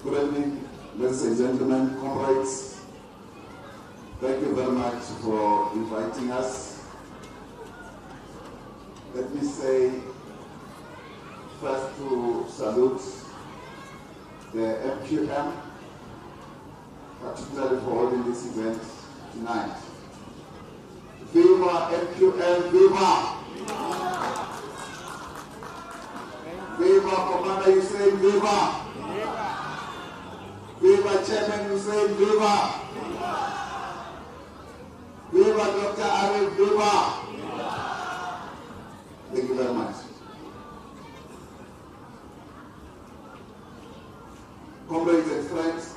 Good evening, ladies and gentlemen, comrades. Thank you very much for inviting us. Let me say first to salute the MQM, particularly for holding this event tonight. Viva MQM, viva! Viva Commander Hussein, viva! Viva Chairman Hussein, viva! Viva Dr. Arif, viva! Thank you very much. Comrades and friends,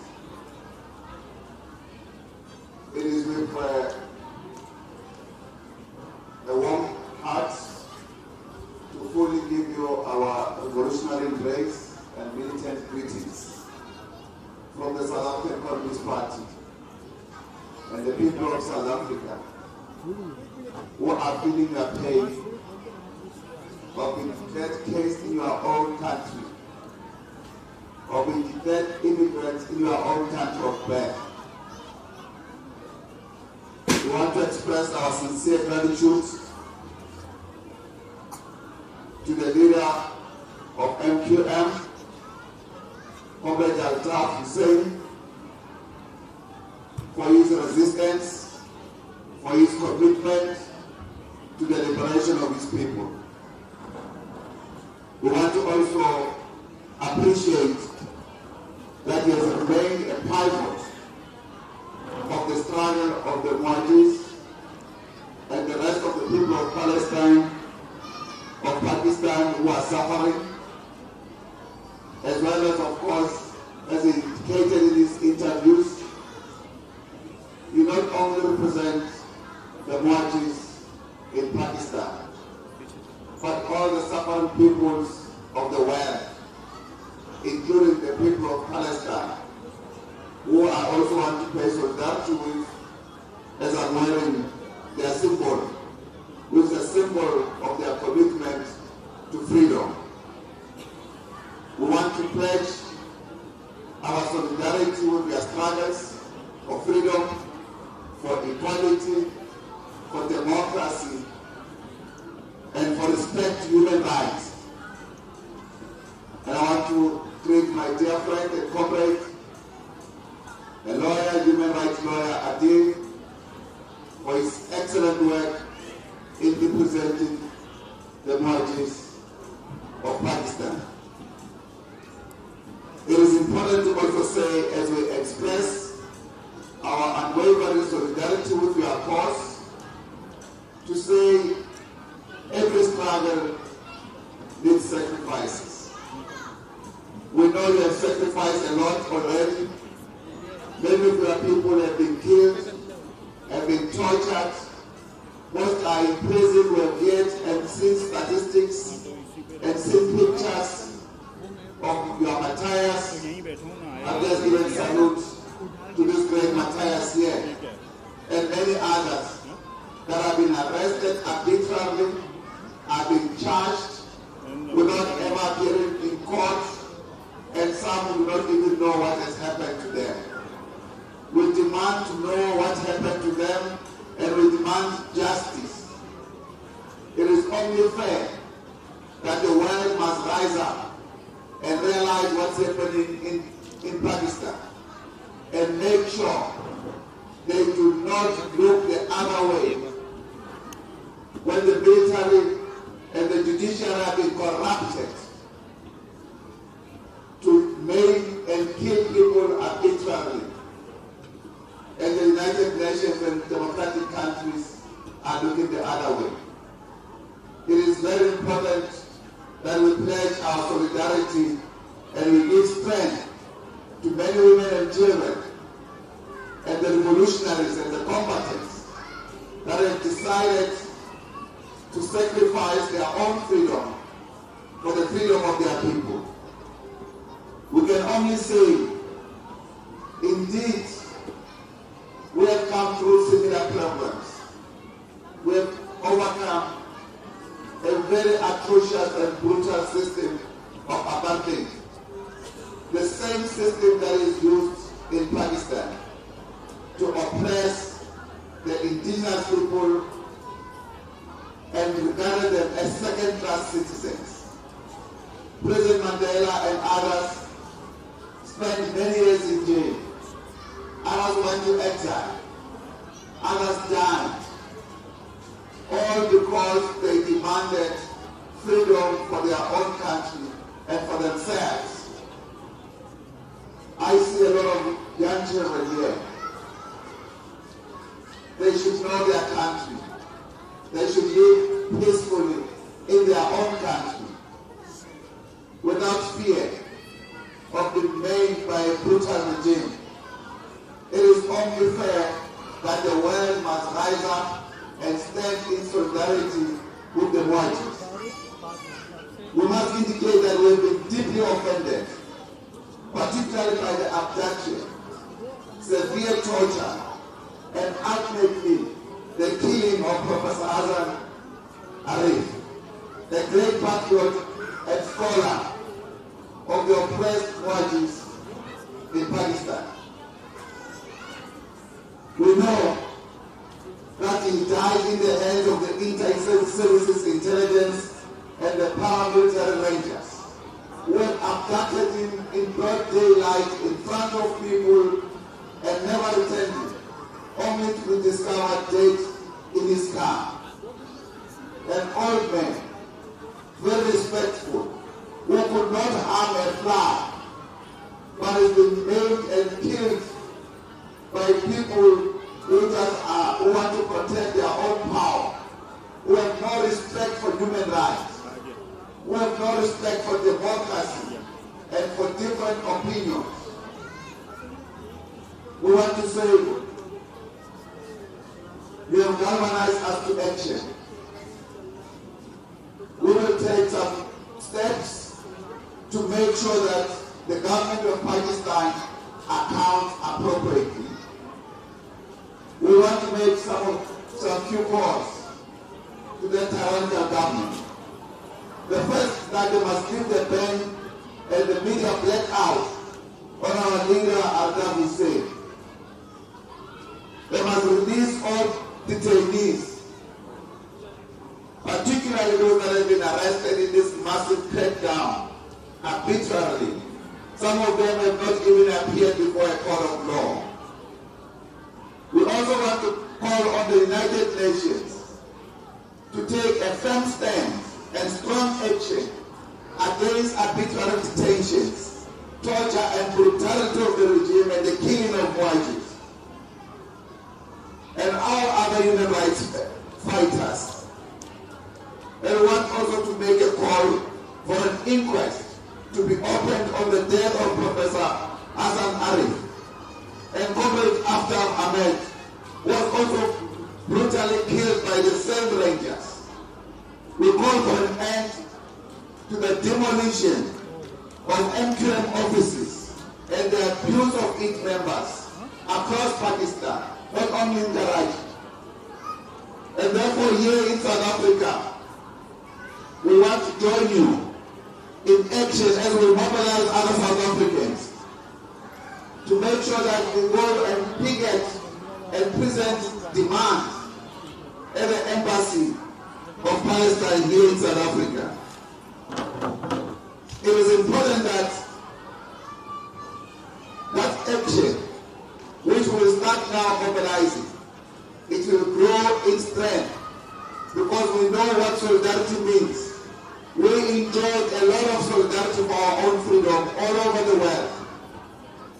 it is with a warm heart to fully give you our revolutionary embrace and militant greetings from the South African Communist Party and the people of South Africa who are feeling your pain of being dead case in your own country, or being dead immigrants in your own country of birth. We want to express our sincere gratitude to the leader of MQM, Comrade Altaf Hussein, for his resistance, for his commitment to the liberation of his people. We want to also appreciate that he has remained a pivot of the struggle of the Muajis and the rest of the people of Palestine, of Pakistan, who are suffering, as well as, of course, as indicated in his interviews, you not only represent the Muajis in Pakistan, but all the suffering peoples of the world, including the people of Palestine, who I also want to pay solidarity with, as I'm wearing their symbol, which is a symbol of their commitment to freedom. We want to pledge our solidarity with their struggles for freedom, for equality, for democracy, and for respect to human rights. And I want to thank my dear friend and comrade, the lawyer, human rights lawyer Adil, for his excellent work in representing the Muajis of Pakistan. It is important to also say, as we express our unwavering solidarity with your cause, to say every struggle needs sacrifices. We know you have sacrificed a lot already. Many of your people have been killed, have been tortured. Most are in prison. We have yet and seen statistics and seen pictures of your Matthias. I'm just giving salute to this great Matthias here, and many others that have been arrested arbitrarily, have been charged without ever appearing in court, and some do not even know what has happened to them. We demand to know what happened to them, and we demand justice. It is only fair that the world must rise up and realize what's happening in Pakistan, and make sure they do not look the other way when the military and the judiciary have been corrupted to maim and kill people arbitrarily, and the United Nations and democratic countries are looking the other way. It is very important that we pledge our solidarity and we give strength to many women and children and the revolutionaries and the combatants that have decided to sacrifice their own freedom for the freedom of their people. We can only say, indeed, we have come through similar problems. We have overcome a very atrocious and brutal system of apartheid. The same system that is used in Pakistan to oppress the indigenous people and regarded them as second-class citizens. President Mandela and others spent many years in jail. Others went to exile. Others died. All because they demanded freedom for their own country and for themselves. I see a lot of young children here. They should know their country. They should live peacefully in their own country without fear of being made by a brutal regime. It is only fair that the world must rise up and stand in solidarity with the Wajis. We must indicate that we have been deeply offended, particularly by the abduction, severe torture, and ultimately the killing of Professor Hassan Arif, the great patriot and scholar of the oppressed Wajis in Pakistan. We know that he died in the hands of the inter-services intelligence and the paramilitary rangers, who had abducted him in broad daylight in front of people and never returned him, only to be discovered dead in his car. An old man, very respectful, who could not harm a fly, but has been maimed and killed by people who want to protect their own power, who have no respect for human rights, who have no respect for democracy and for different opinions. We want to say, you have galvanized us to action. We will take some steps to make sure that the government of Pakistan accounts appropriately. We want to make some few calls to the tyrannical government. The first, that they must give the pen and the media blackout on our leader Al Hussein. They must release all detainees, particularly those that have been arrested in this massive crackdown arbitrarily. Some of them have not even appeared before a court of law. We also want to call on the United Nations to take a firm stand and strong action against arbitrary detentions, torture and brutality of the regime and the killing of Wajis and all other human rights fighters. And we want also to make a call for an inquest to be opened on the death of Professor Hassan Arif and Comrade Aftab Ahmed was also brutally killed by the same rangers. We call for an end to the demolition of MQM offices and the abuse of its members across Pakistan, not only in Karachi. And therefore here in South Africa, we want to join you in action as we mobilize other South Africans to make sure that we go and picket and present demands at the embassy of Palestine here in South Africa. It is important that action, which will start now mobilizing, it will grow in strength because we know what solidarity means. We enjoyed a lot of solidarity for our own freedom all over the world.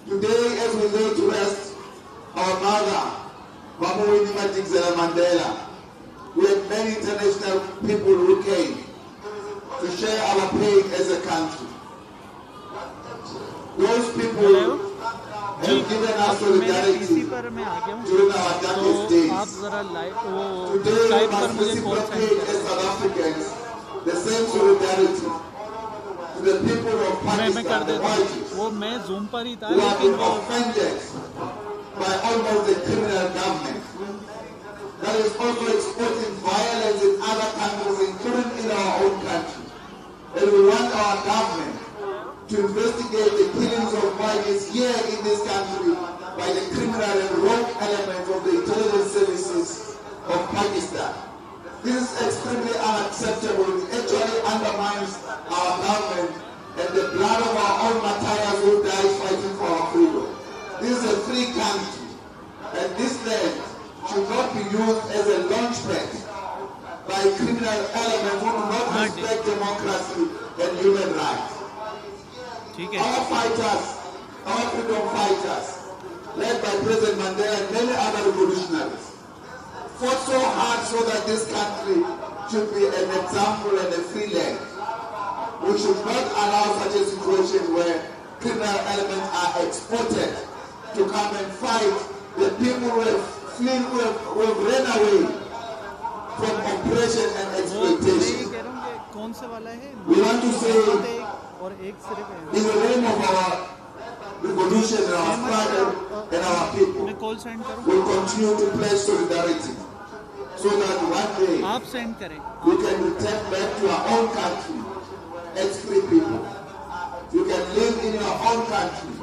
Today, as we lay to rest our mother, Mama Winnie Madikizela Mandela, we had many international people who came to share our pain as a country. Those people have given us solidarity during our darkest days. Today we must reciprocate as South Africans the same solidarity to the people of Pakistan, the Wajis, who have been offended by almost a criminal government that is also exporting violence in other countries, including in our own country. And we want our government to investigate the killings of migrants here in this country by the criminal and rogue elements of the intelligence services of Pakistan. This is extremely unacceptable. It actually undermines our government and the blood of our own martyrs who died fighting for our freedom. This is a free country, and this land should not be used as a launchpad by criminal elements who do not respect democracy and human rights. Our fighters, our freedom fighters, led by President Mandela and many other revolutionaries, fought so hard so that this country should be an example and a free land. We should not allow such a situation where criminal elements are exported to come and fight the people who have fled, who have ran away from oppression and exploitation. We want to say, in the name of our revolution and our struggle and our people, we continue to pledge solidarity so that one day we can return back to our own country as free people. You can live in your own country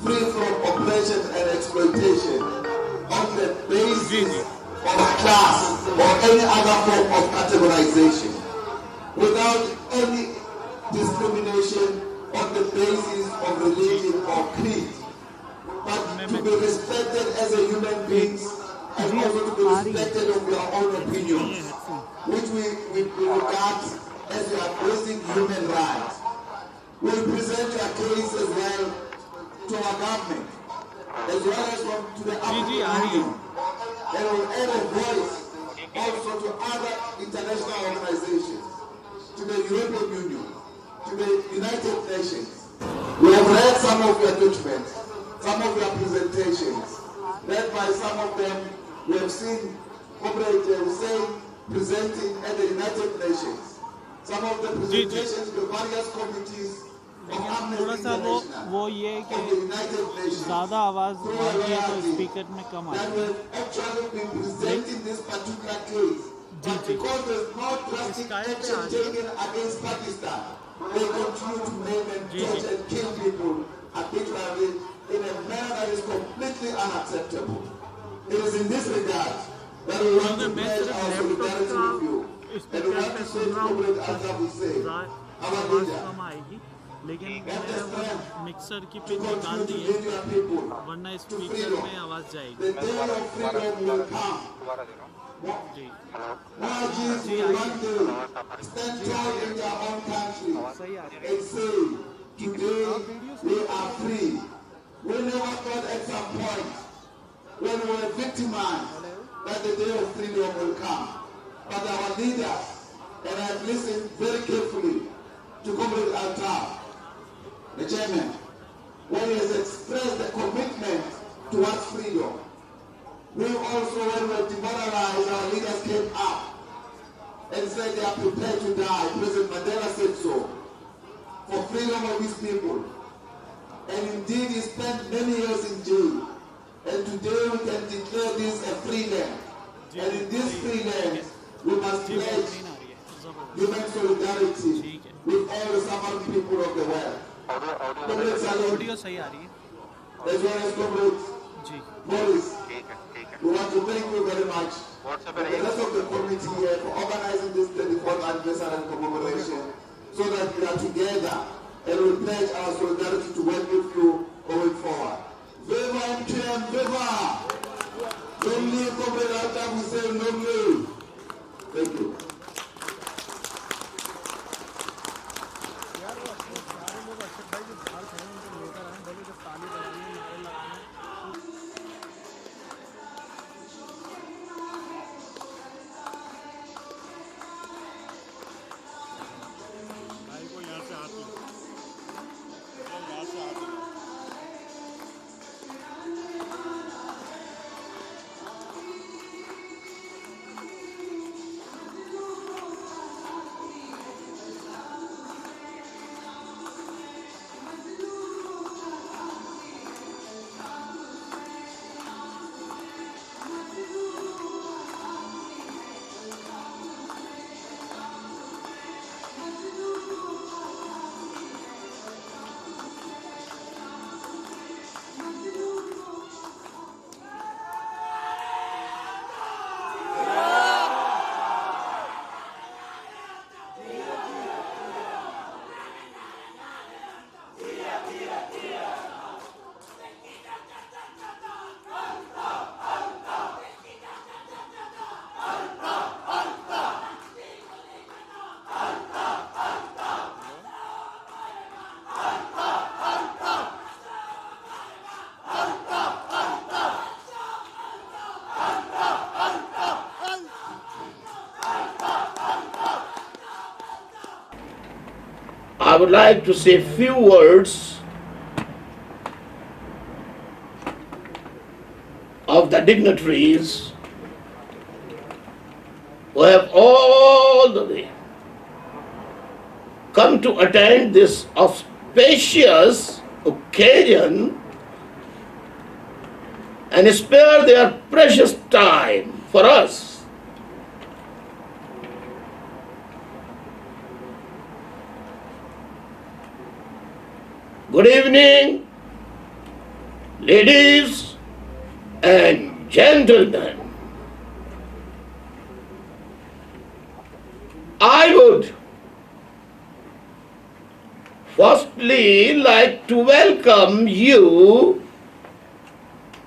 free from oppression and exploitation on the basis of class or any other form of categorization, without any discrimination on the basis of religion or creed, but to be respected as a human beings and also to be respected of your own opinions, which we regard as your basic human rights. We will present your case as well to our government, as well as to the African Union, and will add a voice also to other international organizations, to the European Union, to the United Nations. We have read some of your documents, some of your presentations. Read by some of them, we have seen Comrade Hussein presenting at the United Nations. Some of the presentations to various committees थोड़ा सा वो ये है कि ज़्यादा आवाज़ बढ़ती है तो स्पीकर में कम आती है। जी अगर मैं सिर्फ लैपटॉप का स्पीकर पे सुन रहा हूँ आवाज़ कम आएगी, लेकिन मैंने वो मिक्सर की पिन निकाल दी है, वरना स्पीकर में आवाज़ जाएगी। जी जी सही आ रही है। We never thought at some point when we were victimized that the day of freedom will come. But our leaders, and I've listened very carefully to Comrade Altar, the chairman, when he has expressed the commitment towards freedom. We also, when we were demoralized, our leaders came up and said they are prepared to die. President Mandela said so, for freedom of his people. And indeed, he spent many years in jail. And today we can declare this a free land. And in this free land, we must pledge human solidarity with all the suffering people of the world. Audio सही आ रही है। As well as Comrade Morris, we want to thank you very much and the rest of the committee here for organizing this 34th anniversary commemoration so that we are together and we pledge our solidarity to work with you going forward. Viva MTM, viva! Long live Comrade Altar Hussein, long live! Thank you. would like to say a few words of the dignitaries who have all the way come to attend this auspicious occasion and spare their precious time for us. Good evening, ladies and gentlemen. I would firstly like to welcome you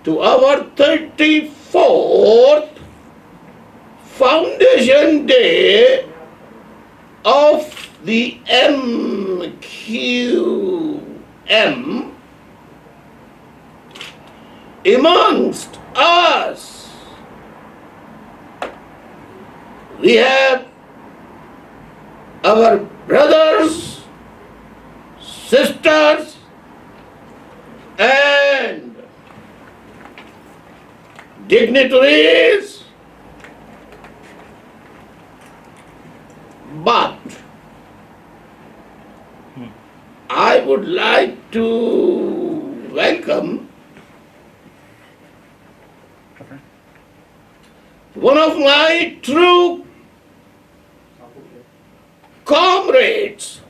to our 34th Foundation Day of the MQM amongst us. We have our brothers, sisters, and dignitaries, but I would like to welcome one of my true comrades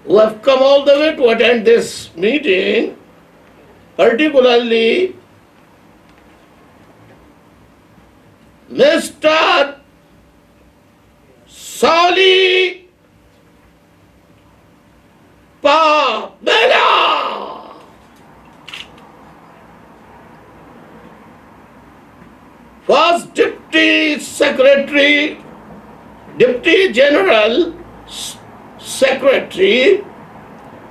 who have come all the way to attend this meeting, particularly Mr. Soli Pamela, first Deputy Secretary, Deputy General Secretary,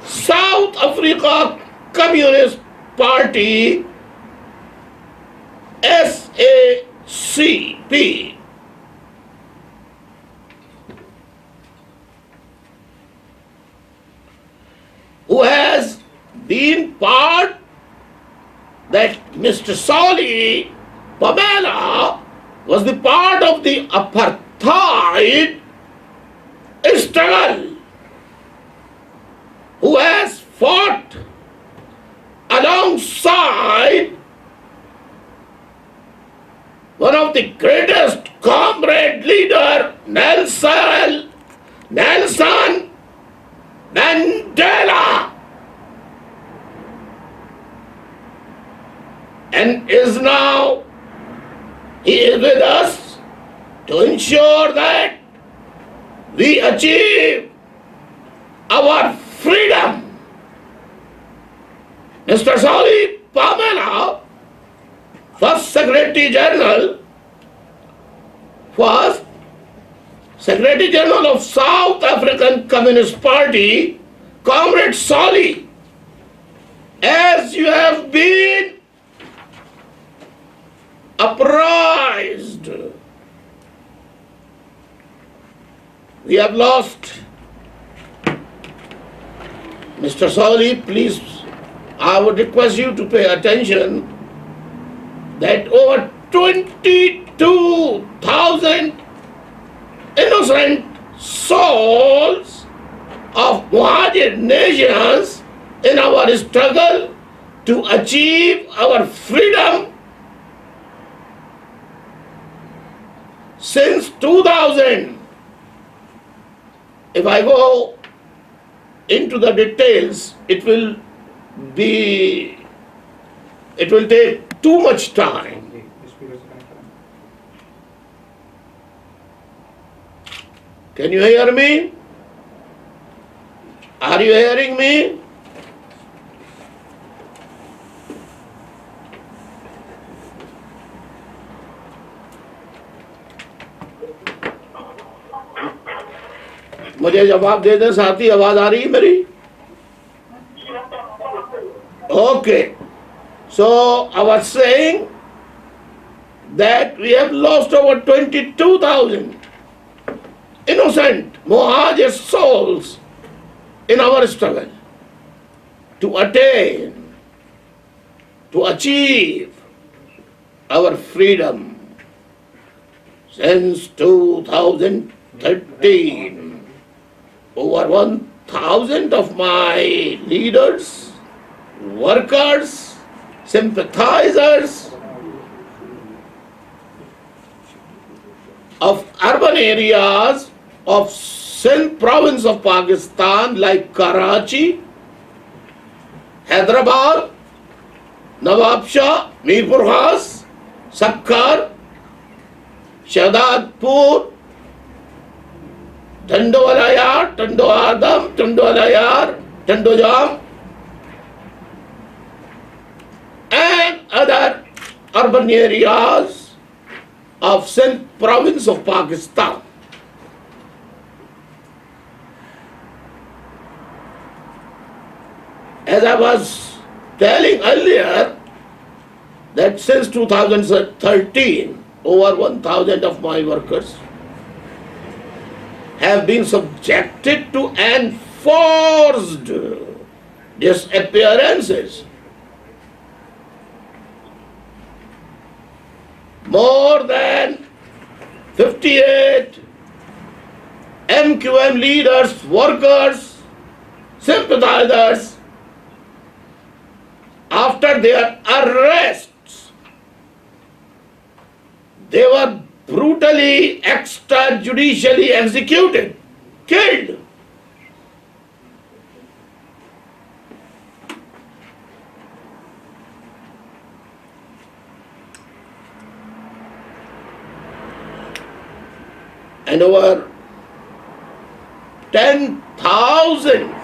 South Africa Communist Party, SACP. Who has been part that Mr. Soli Pamela was the part of the apartheid struggle, who has fought alongside one of the greatest comrade leader, Nelson Mandela, and is now, he is with us to ensure that we achieve our freedom. Mr. Soli Pamela, first Secretary General of South African Communist Party, Comrade Soli, as you have been apprised, we have lost. Mr. Soli, please, I would request you to pay attention that over 22,000 innocent souls of Muhajir nations in our struggle to achieve our freedom since 2000. If I go into the details, it will take too much time. Can you hear me? Are you hearing me? मुझे जवाब दे दें साथी, आवाज आ रही है मेरी? Okay. So I was saying that we have lost over 22,000 innocent Muhajir souls in our struggle to attain, to achieve our freedom since 2013. Over 1,000 of my leaders, workers, sympathizers of urban areas of Sindh province of Pakistan like Karachi, Hyderabad, Nawabshah, Mirpur Khas, Sakkar, Shahadadpur, Tando Alayar, Tando Adam, Tando Alayar, Tando Jam, and other urban areas of Sindh province of Pakistan. As I was telling earlier, that since 2013, over 1,000 of my workers have been subjected to enforced disappearances. More than 58 MQM leaders, workers, sympathizers, after their arrests, they were brutally extrajudicially executed, killed. And over 10,000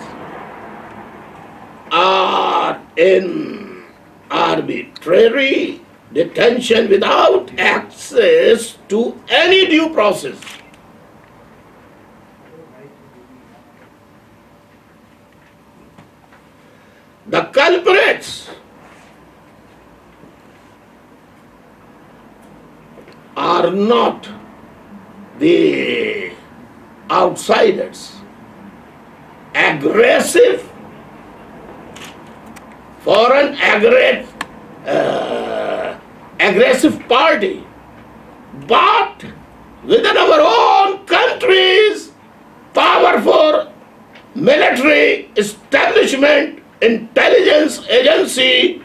are in arbitrary detention without access to any due process. The culprits are not the outsiders. Aggressive, foreign aggressive party, but within our own countries, powerful military establishment, intelligence agency,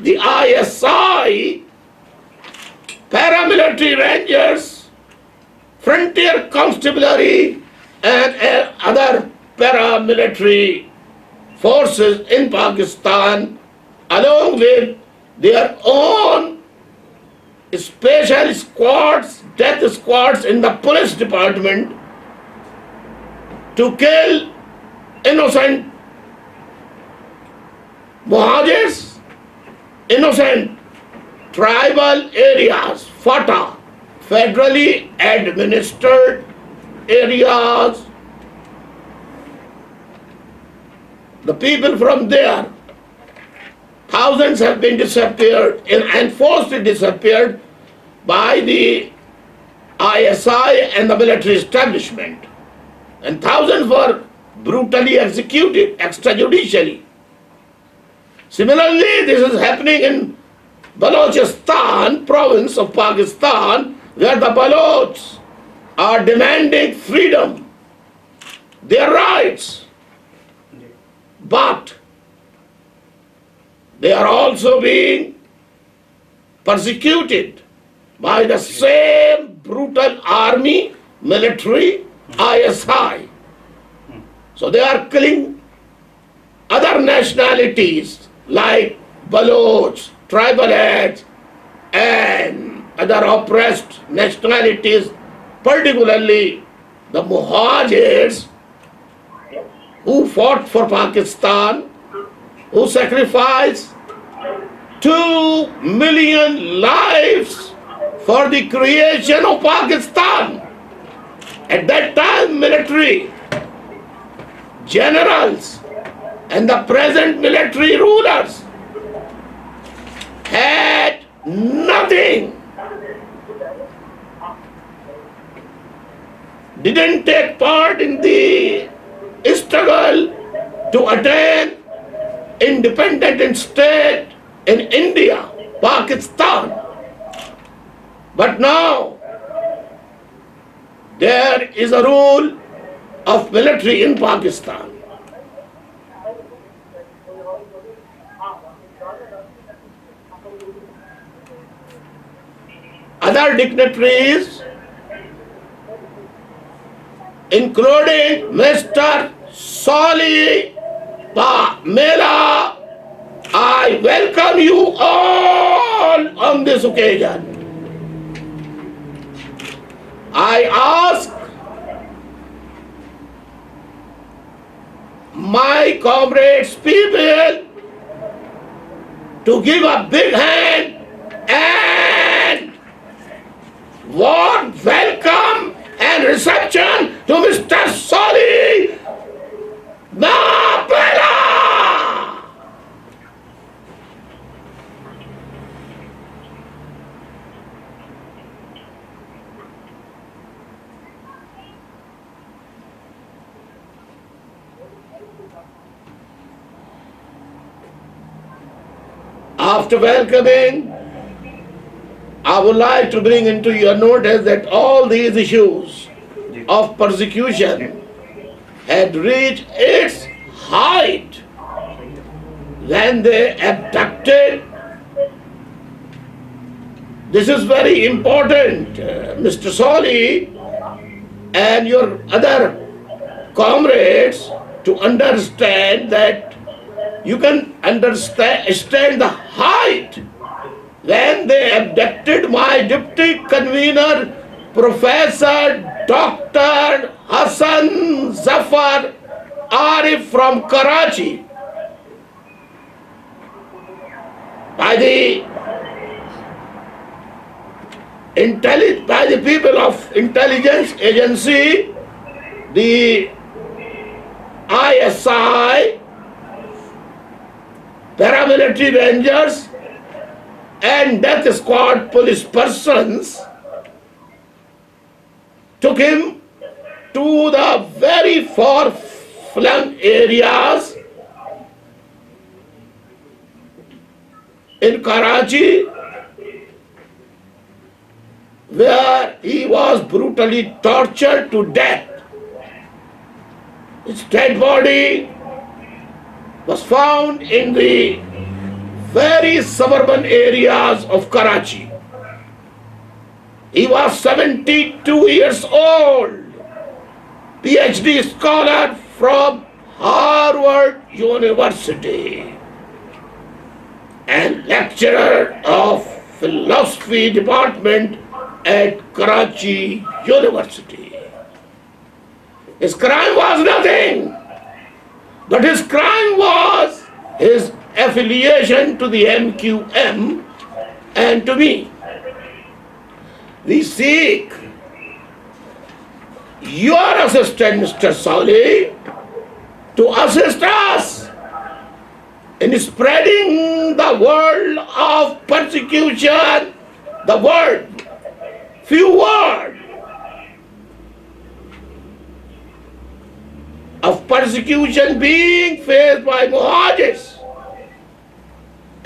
the ISI, paramilitary rangers, frontier constabulary, and other paramilitary forces in Pakistan, along with their own special squads, death squads in the police department, to kill innocent Muhajirs, innocent tribal areas, FATA, federally administered areas. The people from there, thousands have been disappeared and forcibly disappeared by the ISI and the military establishment. And thousands were brutally executed extrajudicially. Similarly, this is happening in Balochistan province of Pakistan, where the Balochs are demanding freedom, their rights. But they are also being persecuted by the same brutal army, military, ISI. So they are killing other nationalities like Baloch, tribal heads, and other oppressed nationalities, particularly the Muhajirs, who fought for Pakistan, who sacrificed 2 million lives for the creation of Pakistan. At that time, military generals and the present military rulers had nothing. didn't take part in the struggle to attain independent state in India, Pakistan. But now there is a rule of military in Pakistan. Other dignitaries, including Mr. Soli Mela, I welcome you all on this occasion. I ask my comrades, people, to give a big hand and warm welcome and reception to Mr. Soli Mela. After welcoming, I would like to bring into your notice that all these issues of persecution had reached its height when they abducted. This is very important, Mr. Soli and your other comrades, to understand that you can understand the height when they abducted my deputy convener, Professor Dr. Hassan Zafar Arif from Karachi, by the people of intelligence agency, the ISI, paramilitary rangers and death squad police persons took him to the very far-flung areas in Karachi, where he was brutally tortured to death. His dead body was found in the very suburban areas of Karachi. He was 72 years old, PhD scholar from Harvard University and lecturer of philosophy department at Karachi University. His crime was nothing, but his crime was his affiliation to the MQM and to me. We seek your assistance, Mr. Soli, to assist us in spreading the word of persecution, the word, few words of persecution being faced by Muhajirs,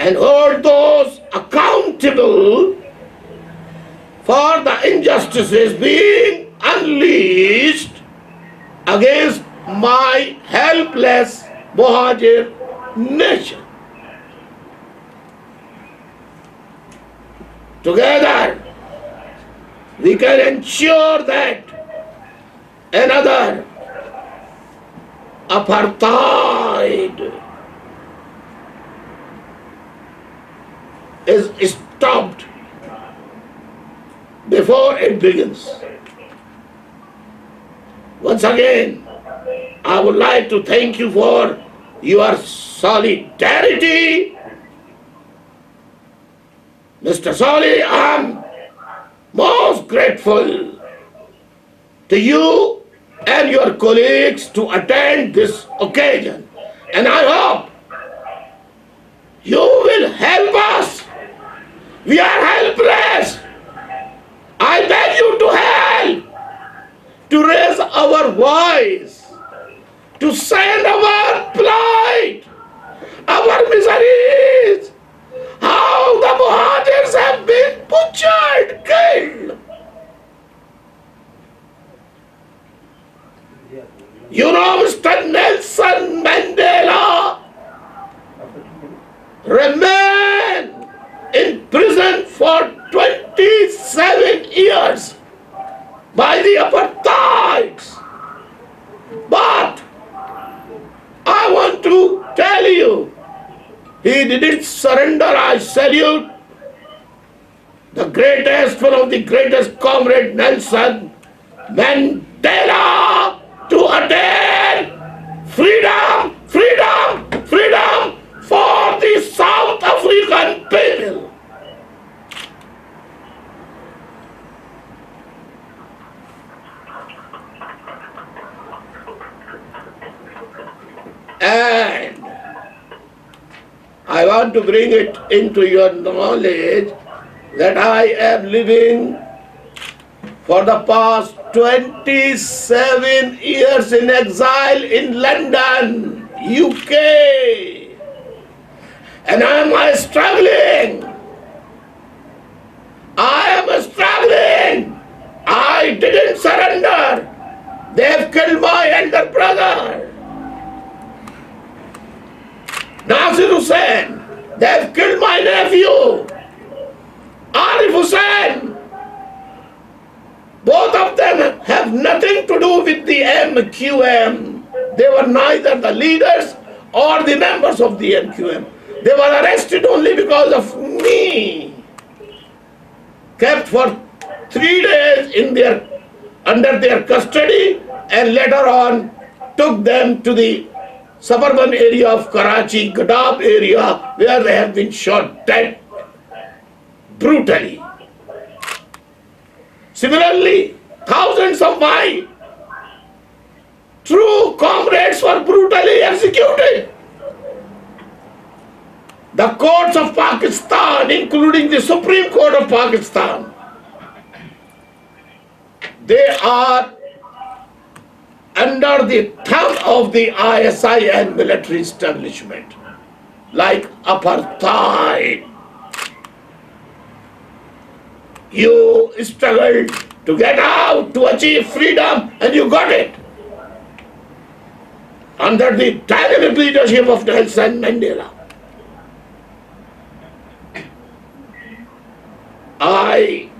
and hold those accountable for the injustices being unleashed against my helpless Muhajir nation. Together, we can ensure that another apartheid is stopped before it begins. Once again, I would like to thank you for your solidarity. Mr. Soli, I am most grateful to you and your colleagues to attend this occasion. And I hope you will help us. We are helpless. I beg you to help. to raise our voice, to send our plight, our miseries, how the Muhajirs have been butchered, killed. You know, Mr. Nelson Mandela remained in prison for 27 years by the apartheids. But I want to tell you, he didn't surrender. I salute the greatest, one of the greatest, Comrade Nelson Mandela, to attain freedom, freedom, freedom for the South African people. And I want to bring it into your knowledge that I am living for the past 27 years in exile in London, UK. And I am struggling. I am struggling. I didn't surrender. They have killed my elder brother, Nasir Hussain. They have killed my nephew, Arif Hussain. Both of them have nothing to do with the MQM. They were neither the leaders or the members of the MQM. They were arrested only because of me. Kept for 3 days under their custody, and later on took them to the suburban area of Karachi, Gadab area, where they have been shot dead brutally. Similarly, thousands of my true comrades were brutally executed. The courts of Pakistan, including the Supreme Court of Pakistan, they are under the thumb of the ISI and military establishment, like apartheid. You struggled to get out, to achieve freedom, and you got it. Under the dynamic leadership of Nelson Mandela. I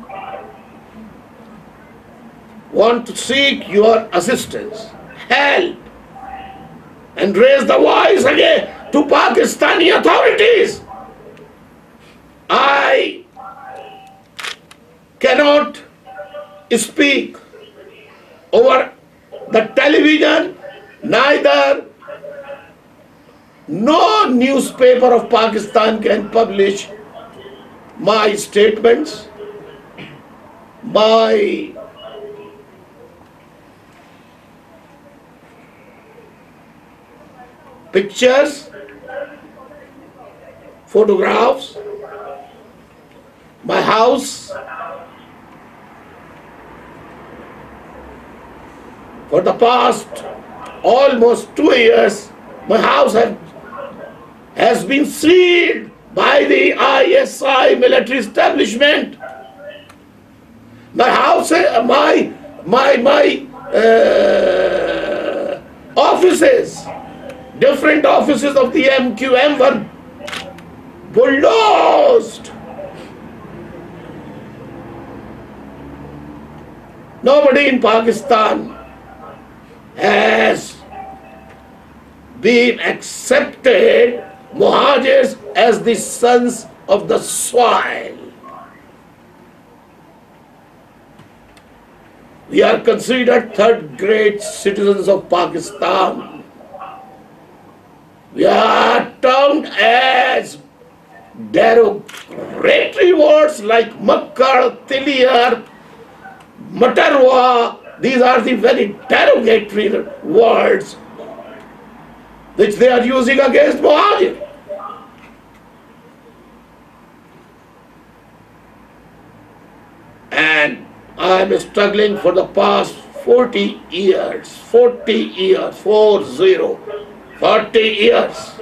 want to seek your assistance, help, and raise the voice again to Pakistani authorities. I cannot speak over the television, neither no newspaper of Pakistan can publish my statements, my pictures, photographs, my house. For the past almost 2 years, my house has been sealed by the ISI military establishment. My house, my offices, different offices of the MQM were bulldozed. Nobody in Pakistan has been accepted Muhajirs as the sons of the soil. We are considered third-grade citizens of Pakistan. We are termed as derogatory words like Makkar, Tiliyar, Matarwa. These are the very derogatory words which they are using against Muhajir. And I am struggling for the past 40 years, 40 years, 40 years.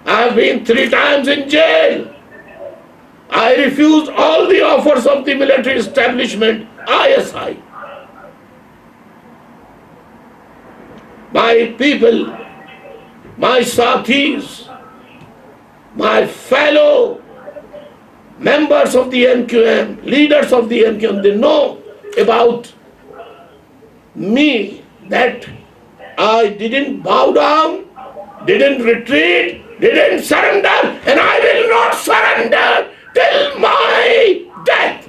I have been 3 times in jail. I refused all the offers of the military establishment, ISI. My people, my sathis, my fellow members of the NQM, leaders of the NQM, they know about me that I didn't bow down, didn't retreat, didn't surrender, and I will not surrender till my death.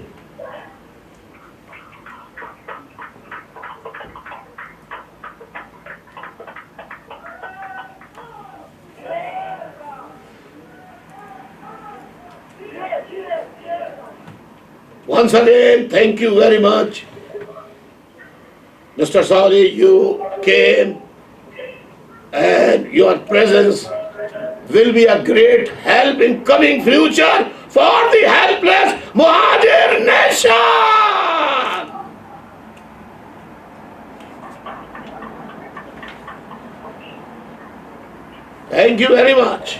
Once again, thank you very much. Mr. Saudi, you came and your presence will be a great help in coming future for the helpless Muhajir nation. Thank you very much.